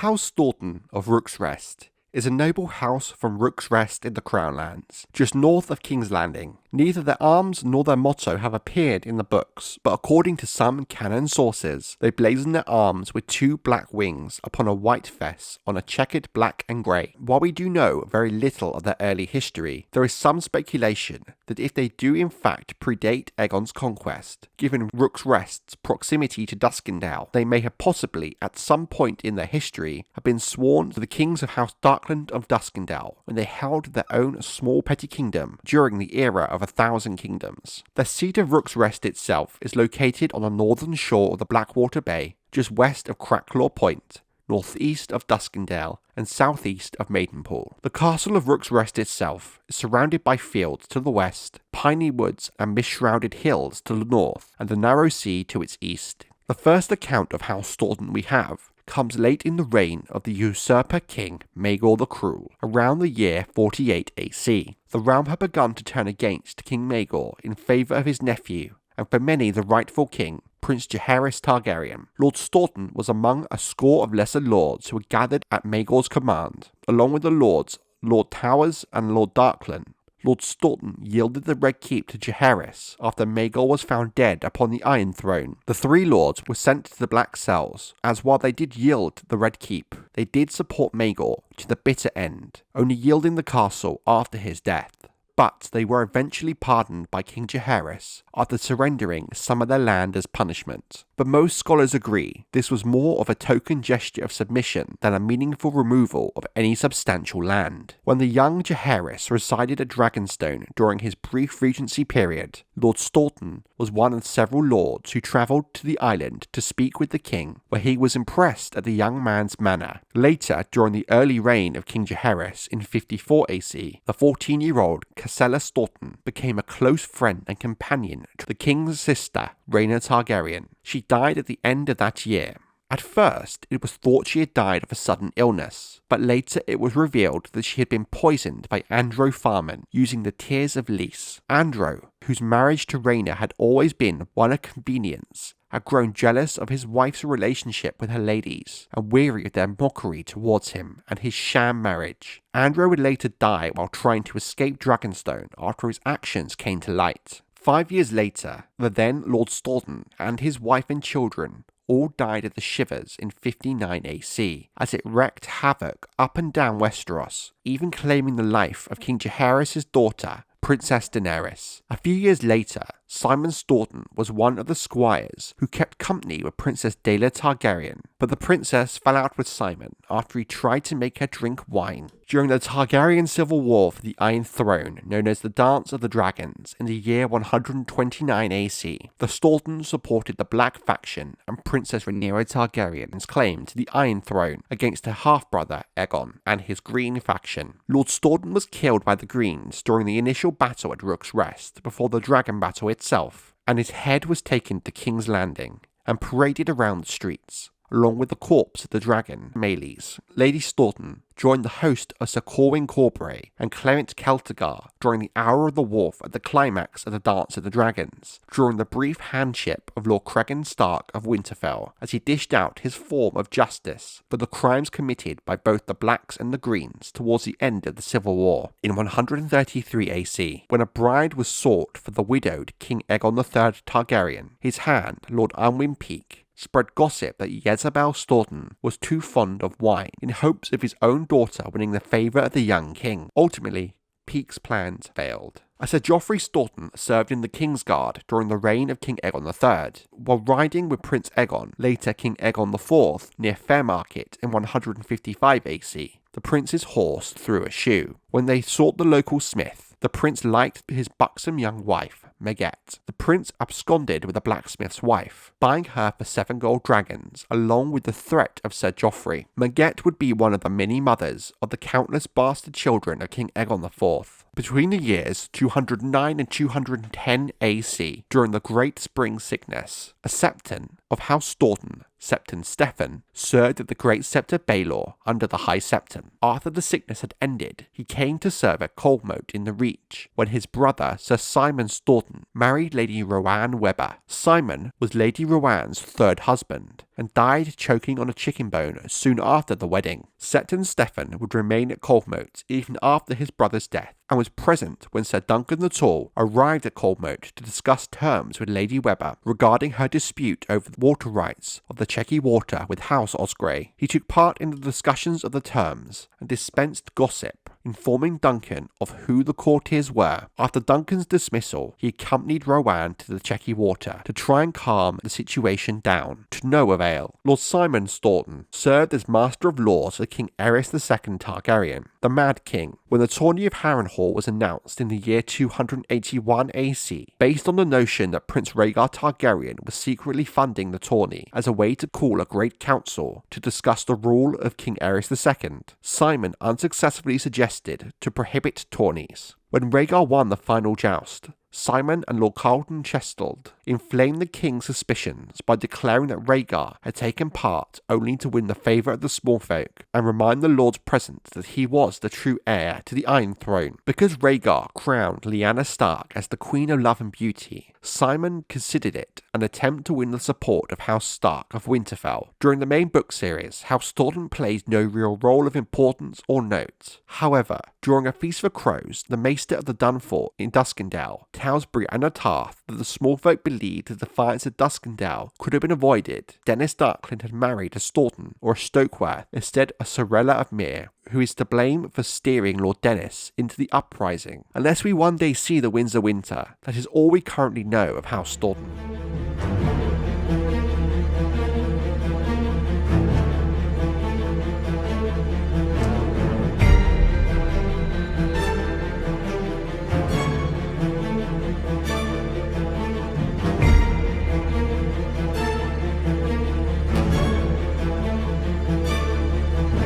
House Staunton of Rooks Rest is a noble house from Rooks Rest in the Crownlands, just north of King's Landing. Neither their arms nor their motto have appeared in the books, but according to some canon sources, they blazon their arms with two black wings upon a white fess on a checkered black and grey. While we do know very little of their early history, there is some speculation that if they do in fact predate Aegon's conquest, given Rooks Rest's proximity to Duskendale, they may have possibly, at some point in their history, have been sworn to the kings of House Targaryen of Duskendale when they held their own small petty kingdom during the era of 1,000 kingdoms. The seat of Rooks Rest itself is located on the northern shore of the Blackwater Bay, just west of Cracklaw Point, northeast of Duskendale, and southeast of Maidenpool. The castle of Rooks Rest itself is surrounded by fields to the west, piney woods and mist-shrouded hills to the north, and the narrow sea to its east. The first account of House Staunton we have comes late in the reign of the usurper king Maegor the Cruel, around the year 48 AC. The realm had begun to turn against King Maegor in favour of his nephew, and for many the rightful king, Prince Jaehaerys Targaryen. Lord Staunton was among a score of lesser lords who were gathered at Maegor's command. Along with the lords, Lord Towers and Lord Darkland, Lord Staunton yielded the Red Keep to Jaehaerys after Maegor was found dead upon the Iron Throne. The three lords were sent to the Black Cells, as while they did yield the Red Keep, they did support Maegor to the bitter end, only yielding the castle after his death. But they were eventually pardoned by King Jaehaerys after surrendering some of their land as punishment. But most scholars agree this was more of a token gesture of submission than a meaningful removal of any substantial land. When the young Jaehaerys resided at Dragonstone during his brief regency period, Lord Staunton was one of several lords who travelled to the island to speak with the king, where he was impressed at the young man's manner. Later, during the early reign of King Jaehaerys in 54 AC, the 14-year-old Cassella Staunton became a close friend and companion to the king's sister, Rhaena Targaryen. She died at the end of that year. At first, it was thought she had died of a sudden illness, but later it was revealed that she had been poisoned by Andro Farman using the Tears of Lys. Andro, whose marriage to Rhaena had always been one of convenience, had grown jealous of his wife's relationship with her ladies and weary of their mockery towards him and his sham marriage. Andro would later die while trying to escape Dragonstone after his actions came to light. 5 years later, the then Lord Staunton and his wife and children all died of the shivers in 59 AC, as it wreaked havoc up and down Westeros, even claiming the life of King Jaehaerys' daughter, Princess Daenerys. A few years later, Simon Staunton was one of the squires who kept company with Princess Daela Targaryen, but the princess fell out with Simon after he tried to make her drink wine. During the Targaryen civil war for the Iron Throne, known as the Dance of the Dragons, in the year 129 AC, the Stauntons supported the Black faction and Princess Rhaenyra Targaryen's claim to the Iron Throne against her half-brother Aegon and his Green faction. Lord Staunton was killed by the Greens during the initial battle at Rooks Rest before the Dragon Battle itself, and his head was taken to King's Landing and paraded around the streets, along with the corpse of the dragon, Meleys. Lady Staunton joined the host of Sir Corwin Corbray and Clement Celtigar during the Hour of the Wolf at the climax of the Dance of the Dragons, during the brief handship of Lord Cregan Stark of Winterfell, as he dished out his form of justice for the crimes committed by both the Blacks and the Greens towards the end of the Civil War. In 133 AC, when a bride was sought for the widowed King Aegon III Targaryen, his hand, Lord Unwin Peake, spread gossip that Jezebel Staunton was too fond of wine in hopes of his own daughter winning the favour of the young king. Ultimately, Peake's plans failed. Sir Joffrey Staunton served in the kingsguard during the reign of King Aegon III. While riding with Prince Aegon, later King Aegon IV, near Fairmarket in 155 AC, the prince's horse threw a shoe. When they sought the local smith, the prince liked his buxom young wife, Maegor. The prince absconded with the blacksmith's wife, buying her for 7 gold dragons, along with the threat of Sir Joffrey. Maegor would be one of the many mothers of the countless bastard children of King Aegon IV. Between the years 209 and 210 AC, during the Great Spring Sickness, a septon of House Staunton Septon Stefan, served at the Great Scepter Baelor under the High Septon. After the sickness had ended, he came to serve at Coldmoat in the Reach, when his brother Sir Simon Staunton married Lady Roanne Webber. Simon was Lady Roanne's third husband, and died choking on a chicken bone soon after the wedding. Septon Stefan would remain at Coldmoat even after his brother's death, and was present when Sir Duncan the Tall arrived at Coldmoat to discuss terms with Lady Webber regarding her dispute over the water rights of the Chequy Water with House Osgrey. He took part in the discussions of the terms and dispensed gossip, informing Duncan of who the courtiers were. After Duncan's dismissal, he accompanied Roanne to the Chequy Water to try and calm the situation down, to no avail. Lord Simon Staunton served as Master of Laws for King Aerys II Targaryen, the Mad King, when the tourney of Harrenhal was announced in the year 281 AC, based on the notion that Prince Rhaegar Targaryen was secretly funding the tourney as a way to call a great council to discuss the rule of King Aerys II. Simon unsuccessfully suggested to prohibit tourneys. When Rhaegar won the final joust, Simon and Lord Carlton Chestald inflamed the king's suspicions by declaring that Rhaegar had taken part only to win the favour of the small folk and remind the lords present that he was the true heir to the Iron Throne. Because Rhaegar crowned Lyanna Stark as the Queen of Love and Beauty, Simon considered it an attempt to win the support of House Stark of Winterfell. During the main book series, House Staunton plays no real role of importance or note. However, during a Feast for Crows, the Maester of the Dunfort in Duskendale tells Brienne of Tarth that the small folk believed the defiance of Duskendale could have been avoided. Dennis Darkland had married a Staunton or a Stokeworth instead of Sorella of Mere, who is to blame for steering Lord Dennis into the uprising. Unless we one day see the Winds of Winter, that is all we currently know of House Staunton.